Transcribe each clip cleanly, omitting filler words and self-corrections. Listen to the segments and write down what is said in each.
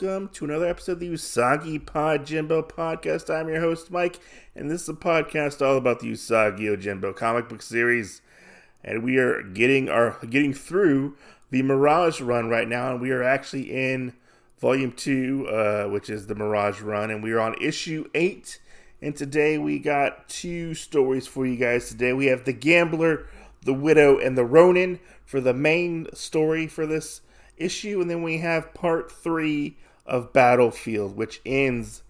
welcome to another episode of the Usagi Podjimbo podcast. I'm your host, Mike, and this is a podcast all about the Usagi Yojimbo comic book series. And we are getting through the Mirage run right now, and we are actually in Volume 2, which is the Mirage run, and we are on Issue 8. And today we got two stories for you guys. Today we have The Gambler, The Widow, and The Ronin for the main story for this issue, and then we have part 3 of Battlefield, which ends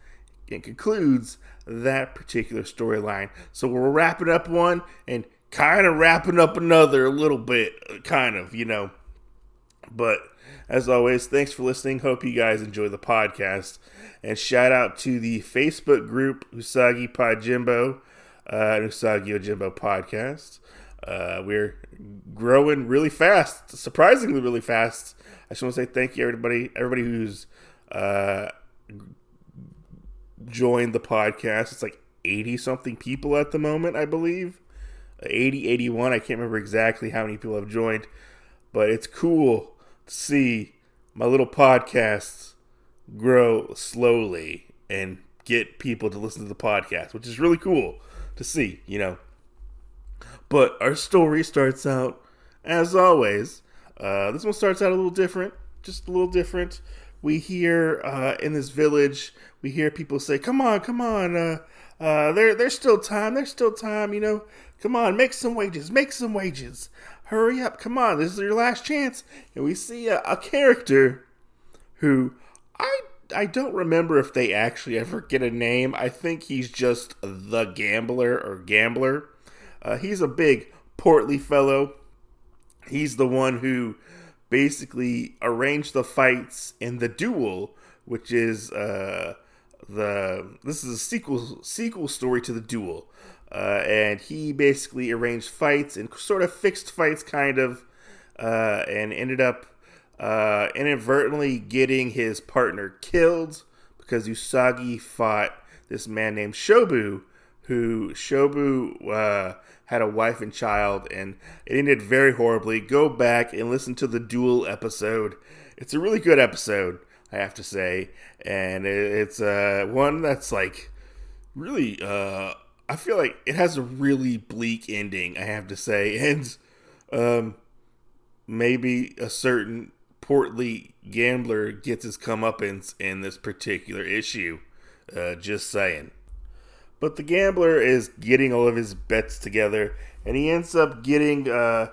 and concludes that particular storyline. So we're wrapping up one and kind of wrapping up another a little bit, But as always, thanks for listening. Hope you guys enjoy the podcast. And shout out to the Facebook group Usagi Podjimbo, Usagi Yojimbo podcast. We're growing really fast, surprisingly really fast. I just want to say thank you, everybody who's joined the podcast. It's like 80-something people at the moment, I believe. 80, 81. I can't remember exactly how many people have joined. But it's cool to see my little podcast grow slowly and get people to listen to the podcast, which is really cool to see, But our story starts out, as always, this one starts out a little different, just a little different. We hear, in this village, we hear people say, come on, there's still time, come on, make some wages, hurry up, come on, this is your last chance. And we see a character who, I don't remember if they actually ever get a name. I think he's just the Gambler. He's a big, portly fellow. He's the one who basically arranged the fights in the Duel, which is this is a sequel story to the Duel, and he basically arranged fights and sort of fixed fights, and ended up inadvertently getting his partner killed because Usagi fought this man named Shobu, who had a wife and child, and it ended very horribly. Go back and listen to the Duel episode. It's a really good episode, I have to say, and it's one that's like really, I feel like it has a really bleak ending, I have to say, and maybe a certain portly gambler gets his comeuppance in this particular issue, just saying. But the Gambler is getting all of his bets together, and he ends up getting a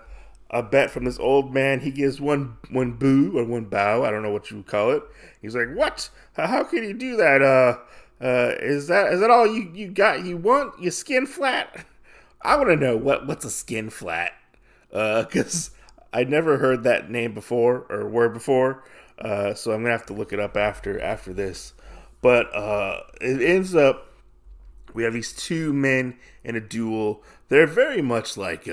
bet from this old man. He gives one boo or one bow, I don't know what you would call it. He's like, "What? How can you do that? Is that all you got? You want your skin flat?" I want to know what's a skin flat, because I never heard that name before or word before. So I'm gonna have to look it up after this. But it ends up. We have these two men in a duel. They're very much like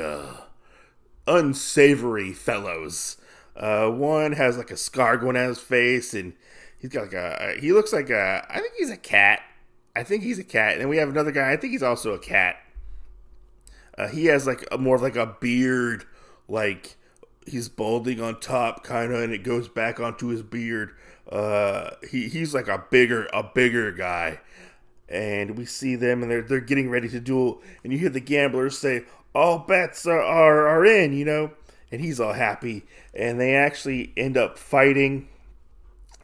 unsavory fellows. One has like a scar going down his face, and he's got he looks like I think he's a cat. And then we have another guy. I think he's also a cat. He has like more of like a beard, like he's balding on top, kind of, and it goes back onto his beard. He's like a bigger guy. And we see them, and they're getting ready to duel. And you hear the Gamblers say, "All bets are in," And he's all happy. And they actually end up fighting.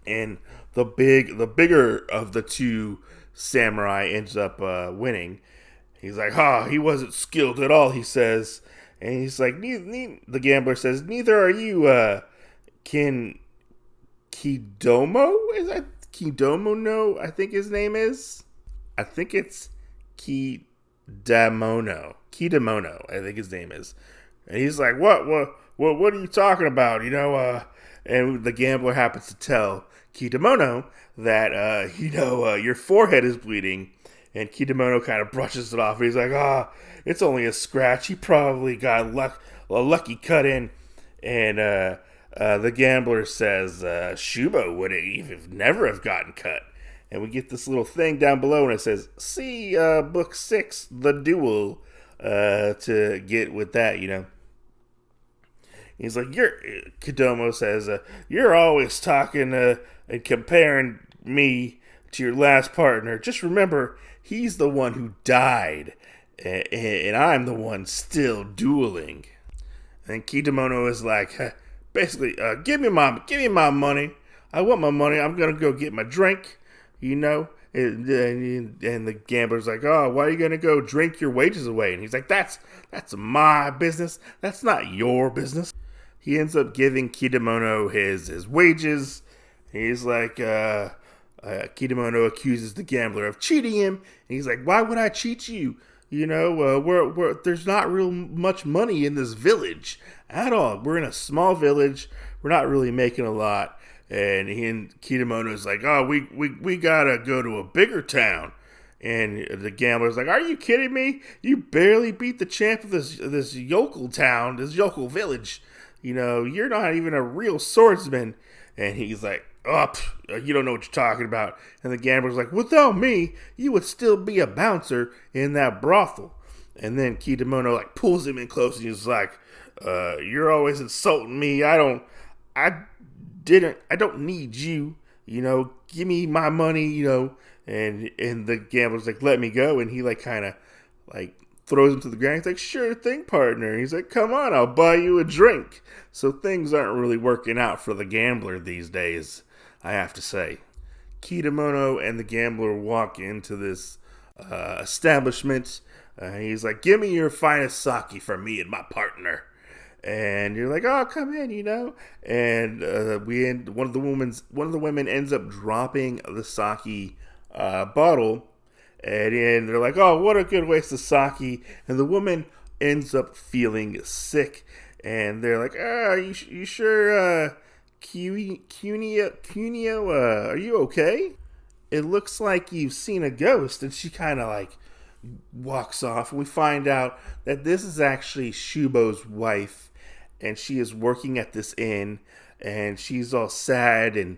And the bigger of the two samurai ends up winning. He's like, he wasn't skilled at all," he says. And he's like, the Gambler says, "Neither are you, Kidomo? Is that Kidomo? No, I think his name is. I think it's Kidamono, I think his name is." And he's like, what are you talking about? And the Gambler happens to tell Kidamono that, your forehead is bleeding. And Kidamono kind of brushes it off. He's like, it's only a scratch. He probably got a lucky cut in. And the Gambler says, Shubo would never have gotten cut. And we get this little thing down below, and it says, "See book 6, The Duel," to get with that, He's like, Kodomo says, you're always talking and comparing me to your last partner. Just remember, he's the one who died, and I'm the one still dueling. And Kitamono is like, basically, give me my money. I want my money. I'm gonna go get my drink, you know. And the gambler's like, oh, why are you gonna go drink your wages away? And he's like, that's my business. That's not your business. He ends up giving Kitamono his wages. He's like, Kitamono accuses the gambler of cheating him. And he's like, why would I cheat you? You know, there's not real much money in this village at all. We're in a small village. We're not really making a lot. And Kitamono's like, oh, we gotta go to a bigger town. And the gambler's like, are you kidding me? You barely beat the champ of this yokel town, this yokel village. You know, you're not even a real swordsman. And he's like, oh, you don't know what you're talking about. And the gambler's like, without me, you would still be a bouncer in that brothel. And then Kitamono like pulls him in close and he's like, you're always insulting me. I don't need you. You know, give me my money, you know. And the gambler's like, let me go. And he like kind of like throws him to the ground. He's like, sure thing, partner. He's like, come on, I'll buy you a drink. So things aren't really working out for the gambler these days, I have to say. Kitamono and the gambler walk into this establishment. He's like, give me your finest sake for me and my partner. And you're like, oh, come in, you know. And one of the women ends up dropping the sake bottle. And they're like, oh, what a good waste of sake. And the woman ends up feeling sick. And they're like, you sure, Cuneo, are you okay? It looks like you've seen a ghost. And she kind of like walks off. And we find out that this is actually Shubo's wife. And she is working at this inn. And she's all sad. And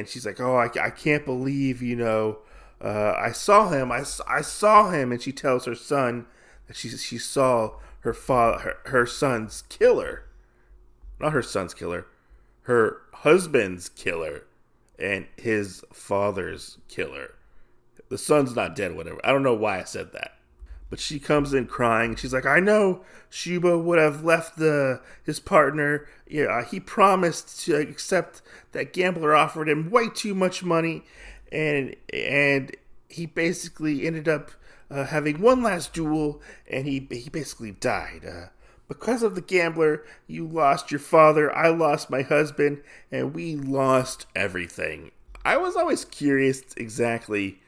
she's like, oh, I can't believe, you know, I saw him. I saw him. And she tells her son that she saw her son's killer. Not her son's killer. Her husband's killer. And his father's killer. The son's not dead, whatever. I don't know why I said that. But she comes in crying. She's like, I know Shubo would have left his partner. Yeah, he promised to accept that gambler offered him way too much money. And he basically ended up having one last duel, and he basically died. Because of the gambler, you lost your father, I lost my husband, and we lost everything. I was always curious exactly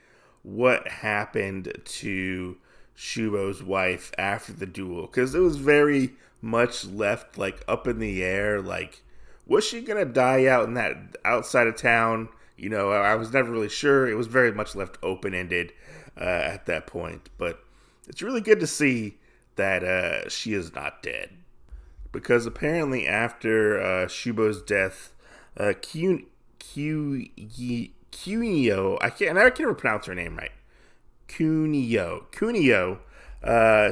what happened to Shubo's wife after the duel, because it was very much left like up in the air. Like, was she gonna die out in that outside of town? You know, I was never really sure. It was very much left open-ended at that point. But it's really good to see that she is not dead. Because apparently after Shubo's death, Cuneo, I can't even pronounce her name right. Cuneo,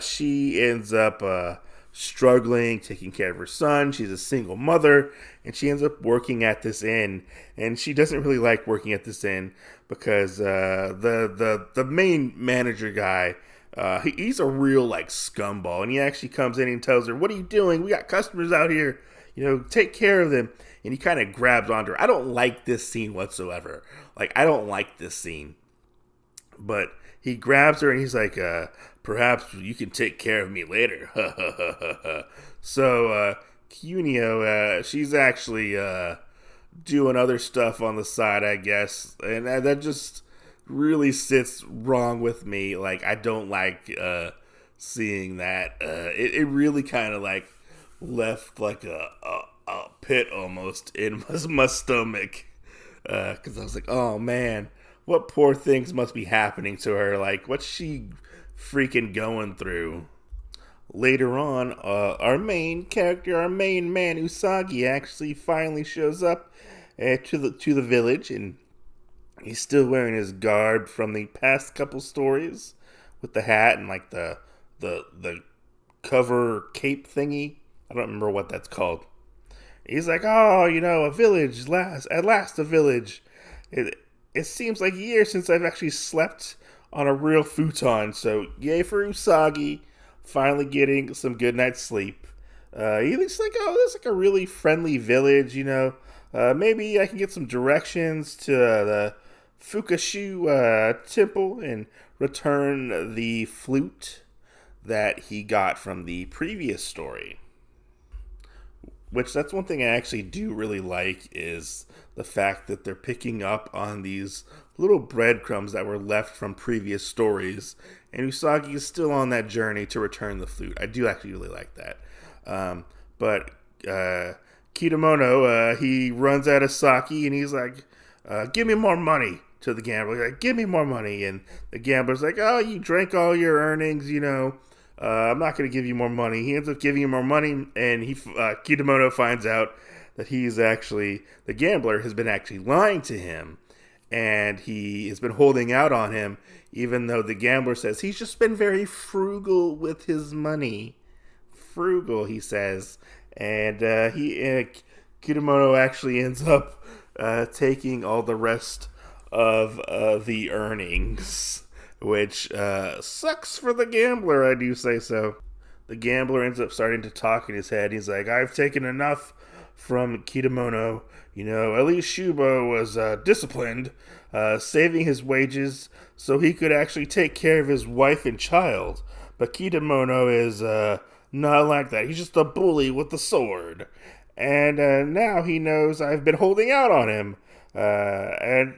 she ends up struggling, taking care of her son. She's a single mother, and she ends up working at this inn. And she doesn't really like working at this inn because the main manager guy, he's a real like scumball, and he actually comes in and tells her, "What are you doing? We got customers out here. You know, take care of them." And he kind of grabs onto her. I don't like this scene whatsoever. Like, I don't like this scene, but he grabs her and he's like, perhaps you can take care of me later. So, Cuneo, she's actually doing other stuff on the side, I guess. And that just really sits wrong with me. Like, I don't like seeing that. It really kind of like left like a pit almost in my stomach. Because I was like, oh man, what poor things must be happening to her? Like, what's she freaking going through? Later on, our main character, our main man, Usagi, actually finally shows up to the village, and he's still wearing his garb from the past couple stories with the hat and like the cover cape thingy. I don't remember what that's called. He's like, oh, a village, at last a village. It seems like years since I've actually slept on a real futon, so yay for Usagi, finally getting some good night's sleep. He looks like, oh, this is like a really friendly village. Maybe I can get some directions to the Fukashu temple and return the flute that he got from the previous story. Which, that's one thing I actually do really like, is the fact that they're picking up on these little breadcrumbs that were left from previous stories, and Usagi is still on that journey to return the flute. I do actually really like that. But Kitamono, he runs out of sake, and he's like, give me more money, to the gambler. He's like, give me more money. And the gambler's like, oh, you drank all your earnings. I'm not going to give you more money. He ends up giving you more money, and Kitamono finds out that the gambler has been actually lying to him, and he has been holding out on him, even though the gambler says he's just been very frugal with his money. Frugal, he says. And Kitamono actually ends up taking all the rest of the earnings, which sucks for the gambler, I do say so. The gambler ends up starting to talk in his head. He's like, I've taken enough from Kitamono. At least Shubo was disciplined, saving his wages so he could actually take care of his wife and child. But Kitamono is not like that. He's just a bully with a sword. And now he knows I've been holding out on him. And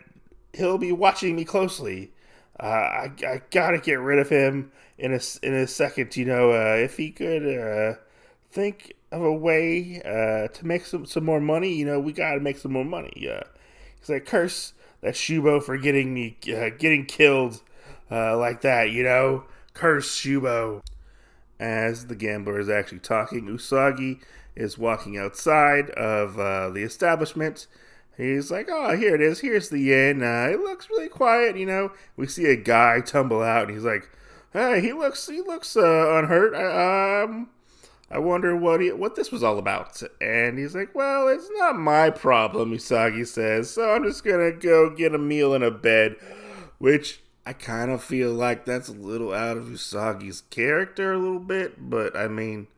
he'll be watching me closely. I gotta get rid of him in a second. If he could think of a way to make some more money, we gotta make some more money. He's like, curse that Shubo for getting killed like that. Curse Shubo. As the gambler is actually talking, Usagi is walking outside of the establishment. He's like, oh, here it is. Here's the inn. It looks really quiet, We see a guy tumble out, and he's like, hey, he looks unhurt. I wonder what this was all about. And he's like, well, it's not my problem, Usagi says. So I'm just going to go get a meal and a bed, which I kind of feel like that's a little out of Usagi's character a little bit. But, I mean,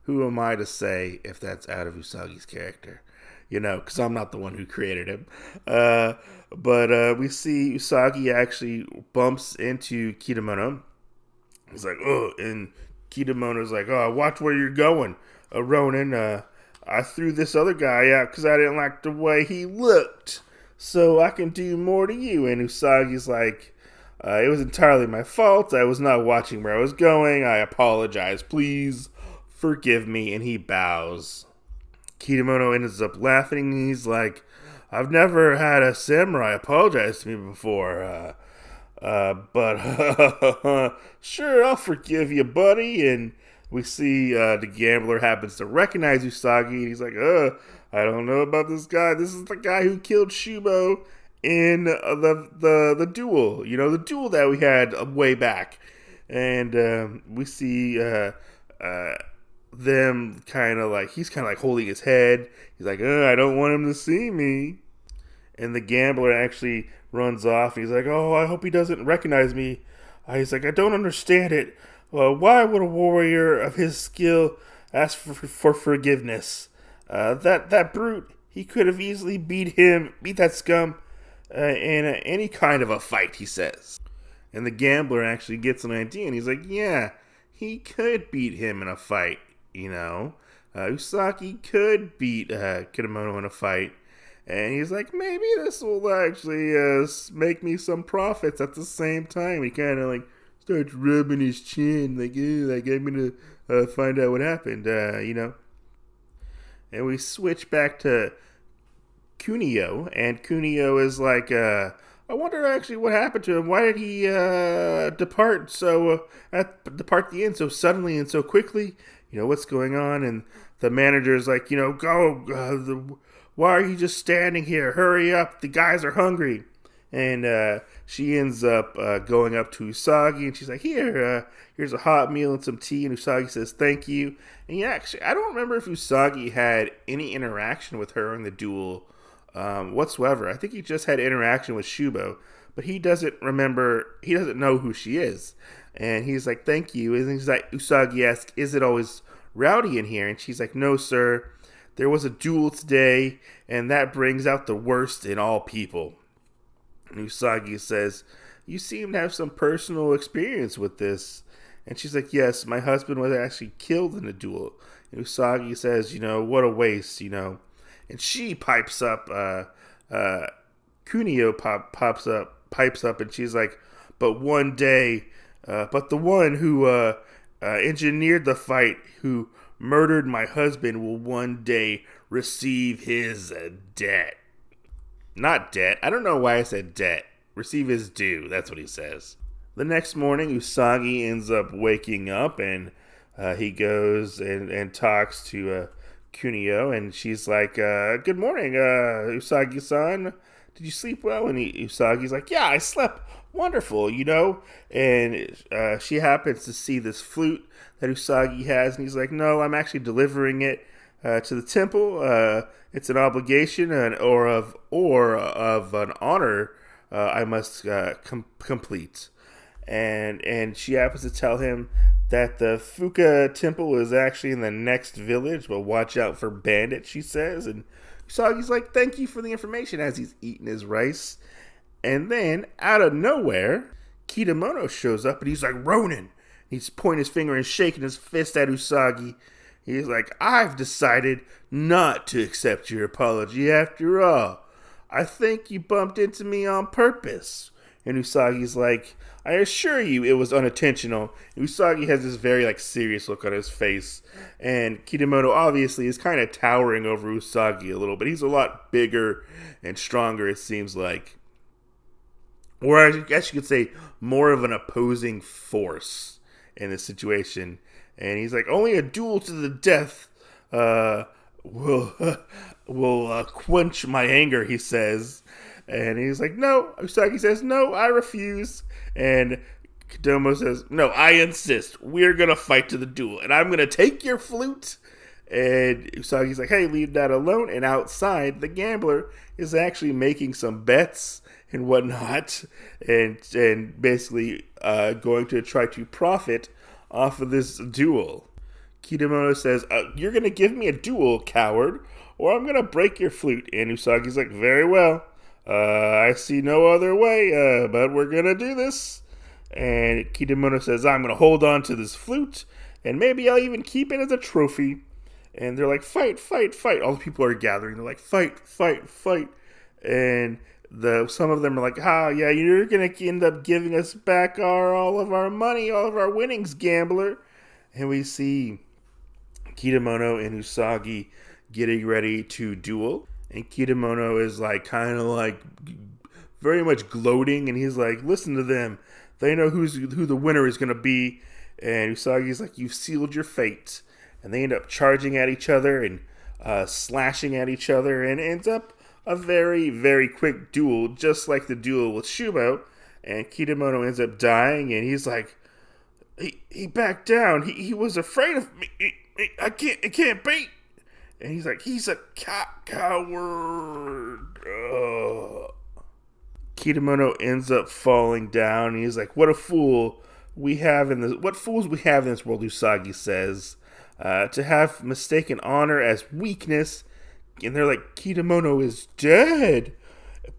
who am I to say if that's out of Usagi's character? Because I'm not the one who created him. But we see Usagi actually bumps into Kitamono. He's like, oh, and Kitamono's like, oh, watch where you're going, Ronin. I threw this other guy out because I didn't like the way he looked, so I can do more to you. And Usagi's like, it was entirely my fault. I was not watching where I was going. I apologize. Please forgive me. And he bows. Kitamono ends up laughing, and he's like, I've never had a samurai apologize to me before, but sure, I'll forgive you, buddy. And we see the gambler happens to recognize Usagi, and he's like, I don't know about this guy. This is the guy who killed Shubo in the duel, the duel that we had way back. And we see them he's kind of like holding his head. He's like, I don't want him to see me. And the gambler actually runs off. He's like, oh, I hope he doesn't recognize me. He's like, I don't understand it. Why would a warrior of his skill ask for forgiveness? That brute, he could have easily beat that scum in any kind of a fight, he says. And the gambler actually gets an idea, and he's like, yeah, he could beat him in a fight. Usagi could beat Kitamono in a fight, and he's like, maybe this will actually make me some profits at the same time. He kind of starts rubbing his chin, I'm gonna find out what happened, And we switch back to Kunio, and Kunio is like, I wonder actually what happened to him. Why did he depart the inn so suddenly and so quickly? What's going on? And the manager's like, go. Why are you just standing here? Hurry up. The guys are hungry. And she ends up going up to Usagi, and she's like, here's a hot meal and some tea. And Usagi says, thank you. And yeah, actually, I don't remember if Usagi had any interaction with her in the duel whatsoever. I think he just had interaction with Shubo, but he doesn't know who she is. And he's like, thank you. And he's like, Usagi asks, is it always rowdy in here? And she's like, no, sir. There was a duel today, and that brings out the worst in all people. And Usagi says, you seem to have some personal experience with this. And she's like, yes, my husband was actually killed in a duel. And Usagi says, what a waste, And she pipes up, Kunio pipes up, and she's like, but the one who engineered the fight, who murdered my husband, will one day receive his debt. Not debt. I don't know why I said debt. Receive his due. That's what he says. The next morning, Usagi ends up waking up, and he goes and talks to Kunio, and she's like, good morning, Usagi-san. Did you sleep well? And Usagi's like, yeah, I slept wonderful, And she happens to see this flute that Usagi has, and he's like, no, I'm actually delivering it to the temple. It's an obligation or of an honor I must complete. And she happens to tell him that the Fuka temple is actually in the next village, but watch out for bandits, she says. And Usagi's like, thank you for the information, as he's eating his rice. And then, out of nowhere, Kitamono shows up, and he's like, Ronin. He's pointing his finger and shaking his fist at Usagi. He's like, I've decided not to accept your apology after all. I think you bumped into me on purpose. And Usagi's like, I assure you it was unintentional. And Usagi has this very serious look on his face. And Kitamono obviously is kind of towering over Usagi a little, but he's a lot bigger and stronger, it seems like. Or I guess you could say more of an opposing force in this situation. And he's like, only a duel to the death will quench my anger, he says. And he's like, no. Usagi says, no, I refuse. And Kitamono says, no, I insist. We're going to fight to the duel. And I'm going to take your flute. And Usagi's like, hey, leave that alone. And outside, the gambler is actually making some bets and whatnot. And basically going to try to profit off of this duel. Kitamono says, you're going to give me a duel, coward, or I'm going to break your flute. And Usagi's like, very well. I see no other way, but we're going to do this. And Kitamono says, I'm going to hold on to this flute, and maybe I'll even keep it as a trophy. And they're like, fight, fight, fight. All the people are gathering. They're like, fight, fight, fight. And some of them are like, yeah, you're going to end up giving us back all of our money, all of our winnings, gambler. And we see Kitamono and Usagi getting ready to duel. And Kitamono is very much gloating, and he's like, listen to them. They know who the winner is going to be. And Usagi's like, you've sealed your fate. And they end up charging at each other and slashing at each other, and it ends up a very, very quick duel, just like the duel with Shubo. And Kitamono ends up dying, and he's like, he backed down. He was afraid of me. It can't be. And he's like, he's a coward. Kitamono ends up falling down, and he's like, what fools we have in this world, Usagi says, to have mistaken honor as weakness. And they're like, Kitamono is dead.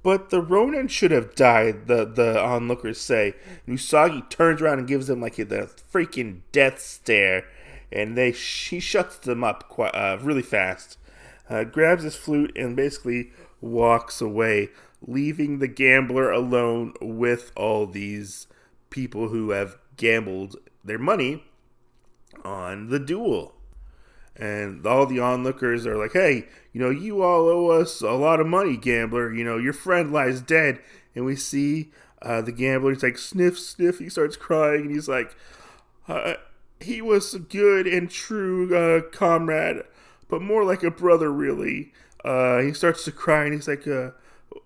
But the Ronin should have died, the onlookers say. And Usagi turns around and gives them the freaking death stare. And he shuts them up really fast. Grabs his flute and basically walks away, leaving the gambler alone with all these people who have gambled their money on the duel. And all the onlookers are like, hey, you all owe us a lot of money, gambler. Your friend lies dead. And we see the gambler, he's like, sniff, sniff. He starts crying, and he's like, he was a good and true comrade, but more like a brother, really. He starts to cry, and he's like,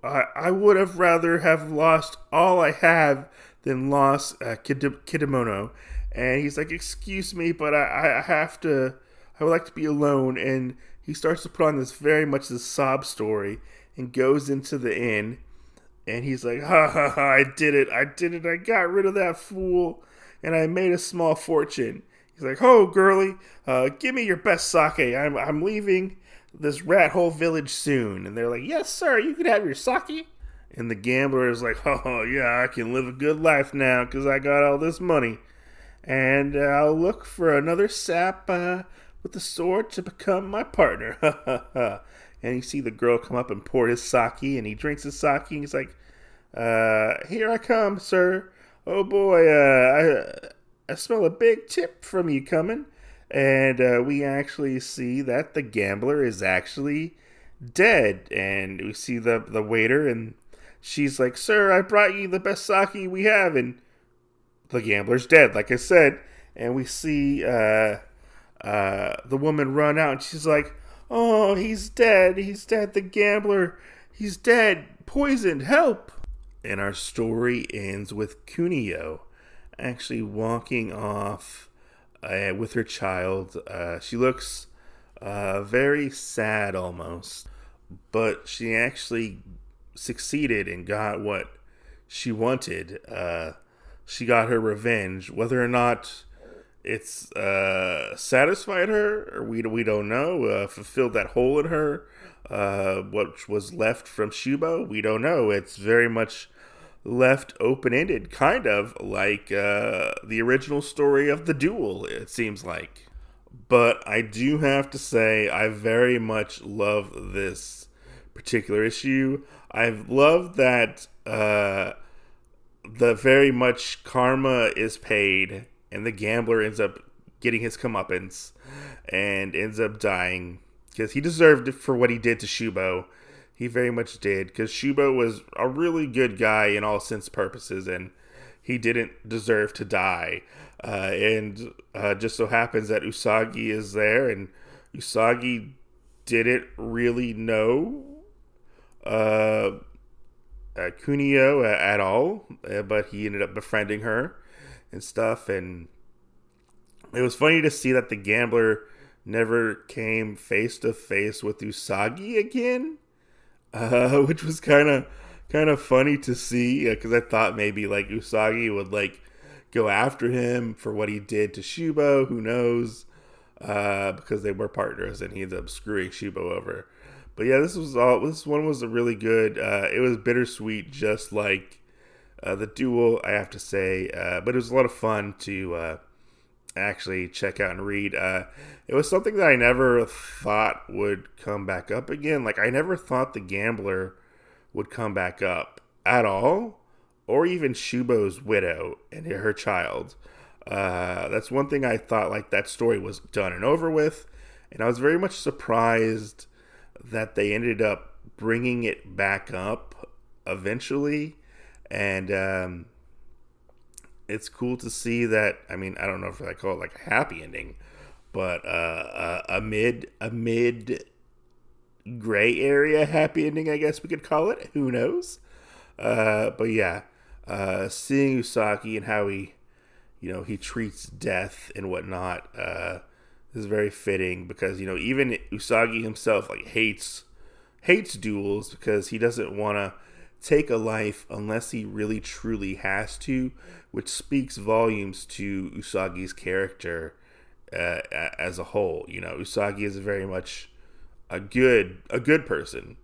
I would have rather have lost all I have than lost Kidamono. And he's like, excuse me, but I have to, I would like to be alone. And he starts to put on this very much this sob story and goes into the inn. And he's like, ha ha ha, I did it, I got rid of that fool, and I made a small fortune. He's like, oh, girlie, give me your best sake. I'm leaving this rat hole village soon. And they're like, yes, sir, you can have your sake. And the gambler is like, oh, yeah, I can live a good life now because I got all this money. And I'll look for another sap with the sword to become my partner. Ha ha ha. And you see the girl come up and pour his sake, and he drinks his sake, and he's like, here I come, sir. Oh boy, I smell a big tip from you coming. And we actually see that the gambler is actually dead. And we see the waiter, and she's like, sir, I brought you the best sake we have. And the gambler's dead, like I said. And we see the woman run out, and she's like, oh, he's dead, the gambler, he's dead, poisoned, help. And our story ends with Kunio actually walking off with her child. She looks very sad almost, but she actually succeeded and got what she wanted. She got her revenge. Whether or not it's satisfied her, or we don't know, fulfilled that hole in her, what was left from Shubo, we don't know. It's very much left open-ended, kind of like the original story of the Duel, it seems like. But I do have to say, I very much love this particular issue. I've loved that the very much karma is paid, and the gambler ends up getting his comeuppance and ends up dying because he deserved it for what he did to Shubo. He very much did, because Shubo was a really good guy in all sense purposes, and he didn't deserve to die. And just so happens that Usagi is there, and Usagi didn't really know Kunio at all, but he ended up befriending her and stuff. And it was funny to see that the gambler never came face to face with Usagi again, which was kind of funny to see, because I thought maybe like Usagi would like go after him for what he did to Shubo. Who knows? Because they were partners, and he ended up screwing Shubo over. But yeah, this one was a really good. It was bittersweet, just like the Duel, I have to say. But it was a lot of fun to actually check out and read. It was something that I never thought would come back up again. Like, I never thought the gambler would come back up at all, or even Shubo's widow and her child. That's one thing I thought, like, that story was done and over with, and I was very much surprised that they ended up bringing it back up eventually. And it's cool to see that. I mean, I don't know if I call it like a happy ending, but a mid gray area happy ending, I guess we could call it. Who knows? But yeah, seeing Usagi and how he treats death and whatnot is very fitting, because even Usagi himself like hates duels, because he doesn't want to take a life unless he really truly has to, which speaks volumes to Usagi's character as a whole. Usagi is very much a good person.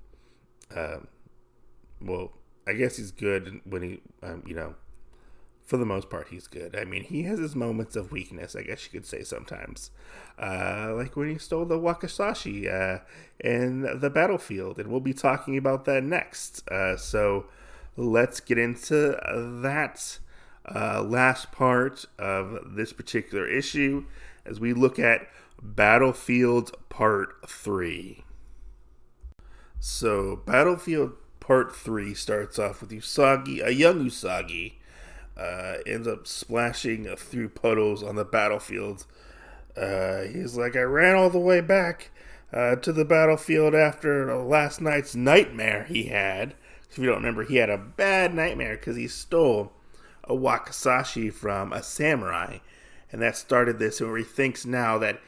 Well, I guess he's good when he for the most part, he's good. I mean, he has his moments of weakness, I guess you could say sometimes. Like when he stole the Wakizashi in the battlefield, and we'll be talking about that next. So let's get into that last part of this particular issue as we look at Battlefield Part 3. So Battlefield Part 3 starts off with Usagi, a young Usagi, ends up splashing through puddles on the battlefield. He's like, I ran all the way back to the battlefield after last night's nightmare he had, If you don't remember, he had a bad nightmare because he stole a wakizashi from a samurai. And that started this where he thinks now that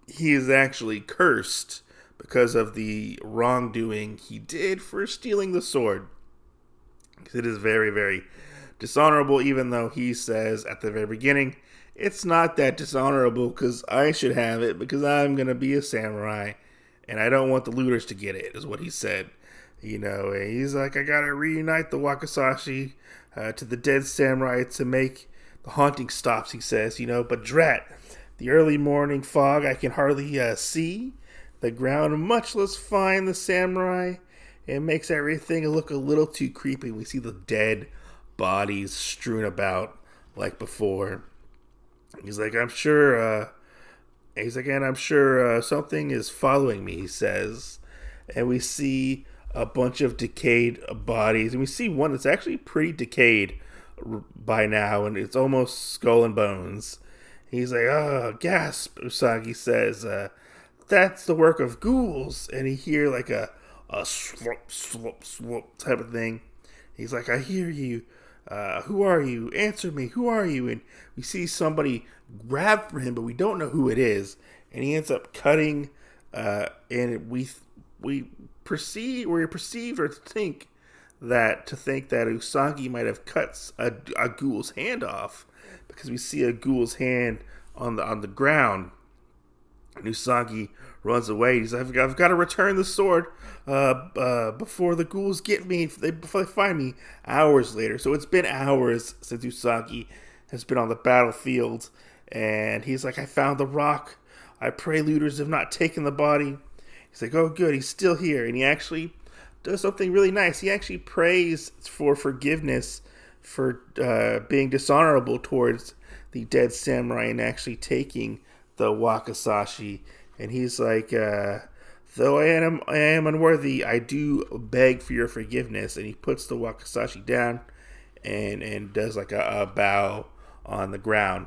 he is actually cursed because of the wrongdoing he did for stealing the sword. It is very, very dishonorable, even though he says at the very beginning, it's not that dishonorable because I should have it because I'm going to be a samurai and I don't want the looters to get it, is what he said. And he's like, I got to reunite the wakizashi to the dead samurai to make the haunting stops, he says, but drat, the early morning fog I can hardly see, the ground much less find the samurai. It makes everything look a little too creepy. We see the dead bodies strewn about like before. He's like, I'm sure, I'm sure something is following me, he says. And we see a bunch of decayed bodies. And we see one that's actually pretty decayed by now, and it's almost skull and bones. He's like, oh, gasp, Usagi says, that's the work of ghouls. And he hear like a slurp, slurp, slurp type of thing. He's like, I hear you. Who are you? Answer me. Who are you? And we see somebody grab for him, but we don't know who it is. And he ends up cutting, and we're perceived or think that Usagi might have cut a ghoul's hand off, because we see a ghoul's hand on the ground. And Usagi runs away. He's like, I've got to return the sword before the ghouls get me, before they find me. Hours later. So it's been hours since Usagi has been on the battlefield. And he's like, I found the rock. I pray looters have not taken the body. He's like, oh, good, he's still here. And he actually does something really nice. He actually prays for forgiveness for being dishonorable towards the dead samurai and actually taking the wakizashi. And he's like, though I am unworthy, I do beg for your forgiveness. And he puts the wakizashi down and does like a bow on the ground.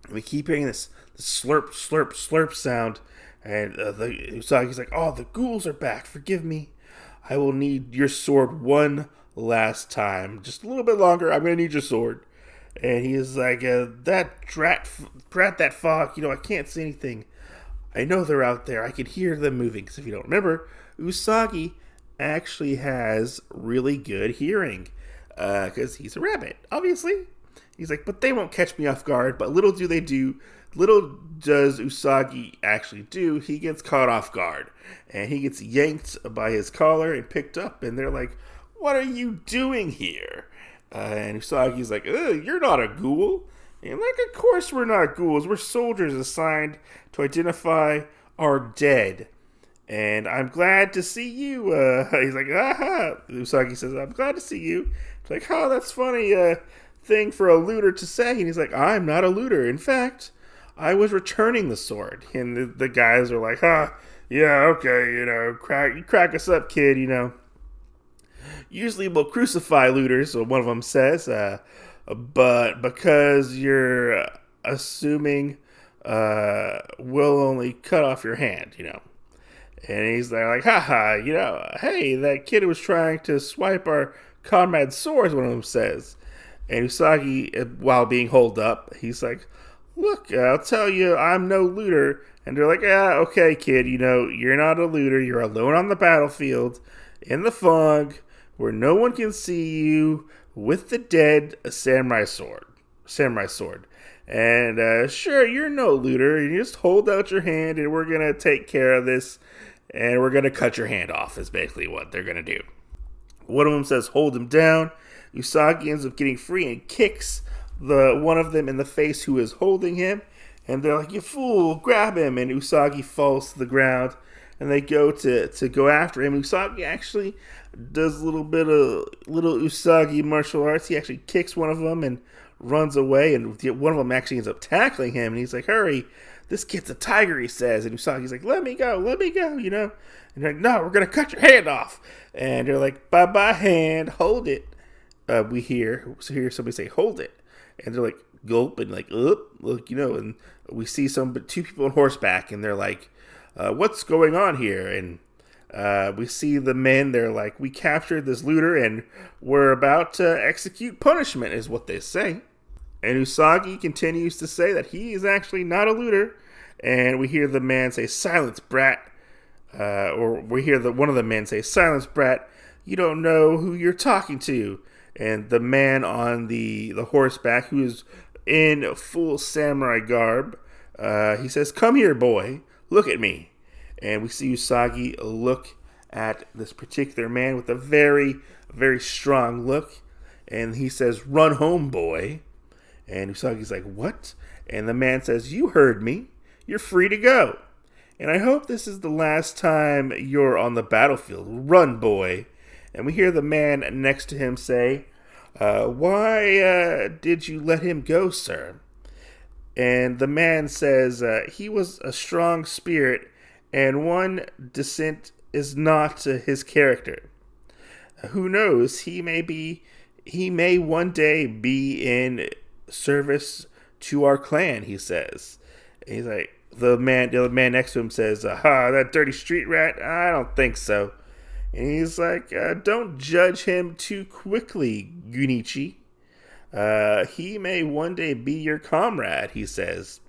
And we keep hearing this slurp, slurp, slurp sound. And the Usagi's like, oh, the ghouls are back. Forgive me. I will need your sword one last time. Just a little bit longer. I'm going to need your sword. And he is like, that drat, that fog, I can't see anything. I know they're out there. I can hear them moving. Because if you don't remember, Usagi actually has really good hearing. Because he's a rabbit, obviously. He's like, but they won't catch me off guard. But little does Usagi actually do, he gets caught off guard. And he gets yanked by his collar and picked up. And they're like, what are you doing here? And Usagi's like, you're not a ghoul. And like, of course we're not ghouls. We're soldiers assigned to identify our dead. And I'm glad to see you. He's like, aha. Usagi says, I'm glad to see you. It's like, oh, that's funny thing for a looter to say. And he's like, I'm not a looter. In fact, I was returning the sword. And the guys are like, yeah, okay, crack us up, kid, Usually we'll crucify looters, so one of them says, but because you're assuming we'll only cut off your hand, And he's there like, haha, hey, that kid was trying to swipe our comrade's swords, one of them says. And Usagi, while being holed up, he's like, look, I'll tell you, I'm no looter. And they're like, yeah, okay, kid, you're not a looter. You're alone on the battlefield, in the fog, where no one can see you, with the dead samurai sword. And sure, you're no looter. You just hold out your hand, and we're going to take care of this, and we're going to cut your hand off, is basically what they're going to do. One of them says, hold him down. Usagi ends up getting free and kicks the one of them in the face who is holding him. And they're like, you fool, grab him. And Usagi falls to the ground. And they go to go after him. Usagi actually does a little Usagi martial arts. He actually kicks one of them and runs away. And one of them actually ends up tackling him. And he's like, hurry, this kid's a tiger, he says. And Usagi's like, let me go, And they're like, no, we're going to cut your hand off. And they're like, bye-bye hand, hold it. We hear somebody say, hold it. And they're like, gulp, and like, look, and we see two people on horseback, and they're like, what's going on here? And We see the men, they're like, we captured this looter and we're about to execute punishment, is what they say. And Usagi continues to say that he is actually not a looter. And we hear the man say, silence, brat. Or we hear one of the men say, silence, brat. You don't know who you're talking to. And the man on the horseback, who is in full samurai garb, he says, come here, boy. Look at me. And we see Usagi look at this particular man with a very, very strong look. And he says, run home, boy. And Usagi's like, what? And the man says, you heard me. You're free to go. And I hope this is the last time you're on the battlefield. Run, boy. And we hear the man next to him say, why did you let him go, sir? And the man says, he was a strong spirit, and one dissent is not his character. Who knows? He may one day be in service to our clan, he says. And he's like, the other man next to him says, aha, that dirty street rat? I don't think so. And he's like, don't judge him too quickly, Gunichi. He may one day be your comrade, he says.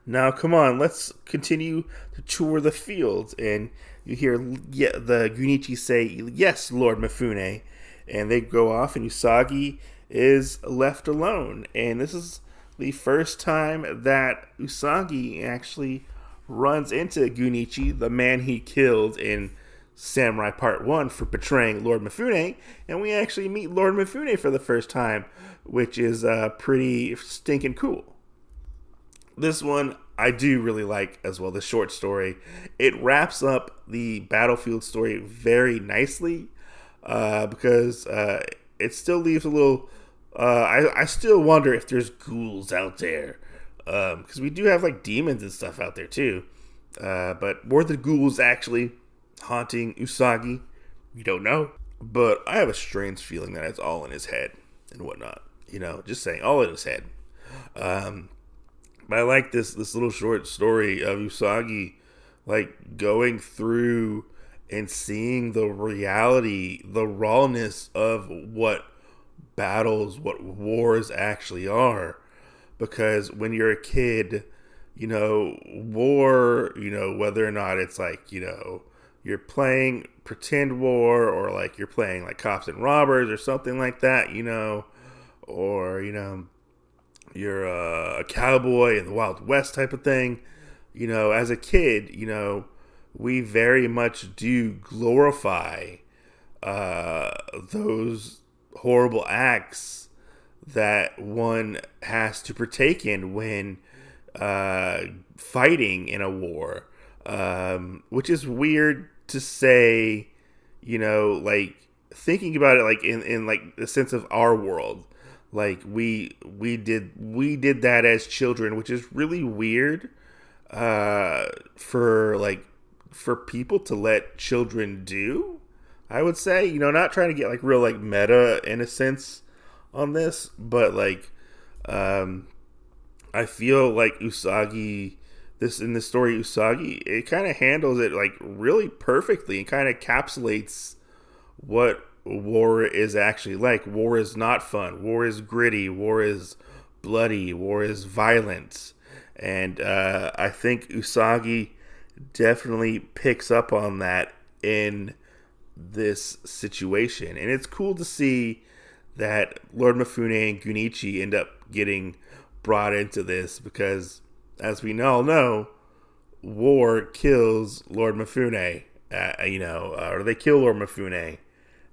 Now, come on, let's continue to tour the fields. And you hear the Gunichi say, yes, Lord Mifune. And they go off, and Usagi is left alone. And this is the first time that Usagi actually runs into Gunichi, the man he killed in Samurai Part 1 for betraying Lord Mifune. And we actually meet Lord Mifune for the first time, which is pretty stinking cool. This one I do really like as well, the short story. It wraps up the Battlefield story very nicely because it still leaves a little... I still wonder if there's ghouls out there. Because we do have like demons and stuff out there too. But were the ghouls actually haunting Usagi? We don't know. But I have a strange feeling that it's all in his head and whatnot. You know, just saying, all in his head. But I like this little short story of Usagi like going through and seeing the reality, the rawness of what battles, what wars actually are. Because when you're a kid, you know, war, you know, whether or not it's like, you know, you're playing pretend war, or like you're playing like cops and robbers or something like that, you know, or, you know, you're a cowboy in the Wild West type of thing. You know, as a kid, you know, we very much do glorify those horrible acts that one has to partake in when fighting in a war, which is weird to say, you know, like thinking about it like in like the sense of our world. Like we did that as children, which is really weird for people to let children do. I would say, you know, not trying to get like real like meta in a sense on this, but like I feel like Usagi, in this story, Usagi, it kind of handles it like really perfectly and kind of encapsulates what war is actually like. War is not fun. War is gritty. War is bloody. War is violent. And I think Usagi definitely picks up on that in this situation. And it's cool to see that Lord Mifune and Gunichi end up getting brought into this because, as we all know, war kills Lord Mifune, or they kill Lord Mifune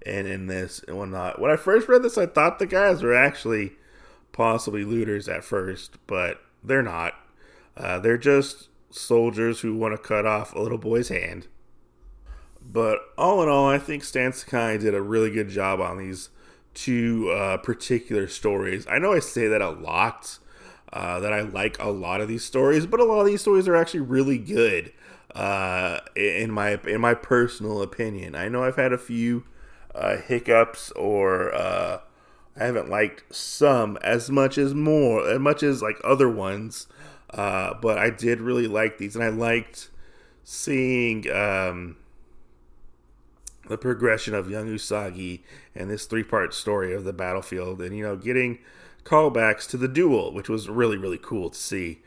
and in this and whatnot. When I first read this, I thought the guys were actually possibly looters at first, but they're not. They're just soldiers who want to cut off a little boy's hand. But all in all, I think Stan Sakai did a really good job on these two particular stories. I know I say that a lot, that I like a lot of these stories, but a lot of these stories are actually really good, in my personal opinion. I know I've had a few hiccups, or I haven't liked some as much as like other ones, but I did really like these, and I liked seeing the progression of young Usagi and this 3-part story of the battlefield, and getting callbacks to the duel, which was really, really cool to see.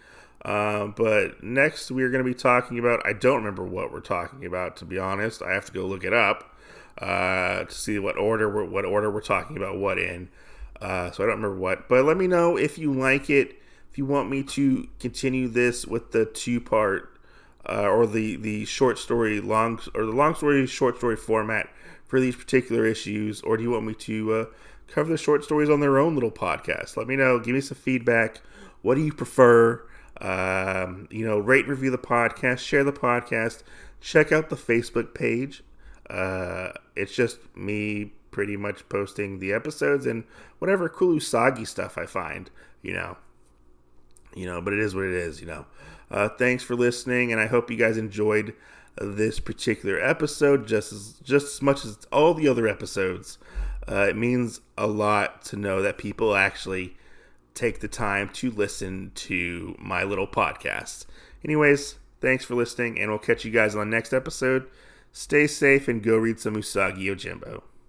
But next we are going to be talking about, I don't remember what we're talking about, to be honest. I have to go look it up to see what order we're talking about what in. So I don't remember what. But let me know if you like it, if you want me to continue this with the 2-part or the short story long story short story format for these particular issues, or do you want me to cover the short stories on their own little podcast? Let me know. Give me some feedback. What do you prefer? Rate and review the podcast, share the podcast, check out the Facebook page. It's just me pretty much posting the episodes and whatever cool Usagi stuff I find, but it is what it is, Thanks for listening, and I hope you guys enjoyed this particular episode just as much as all the other episodes. It means a lot to know that people actually take the time to listen to my little podcast. Anyways, thanks for listening, and we'll catch you guys on the next episode. Stay safe and go read some Usagi Yojimbo.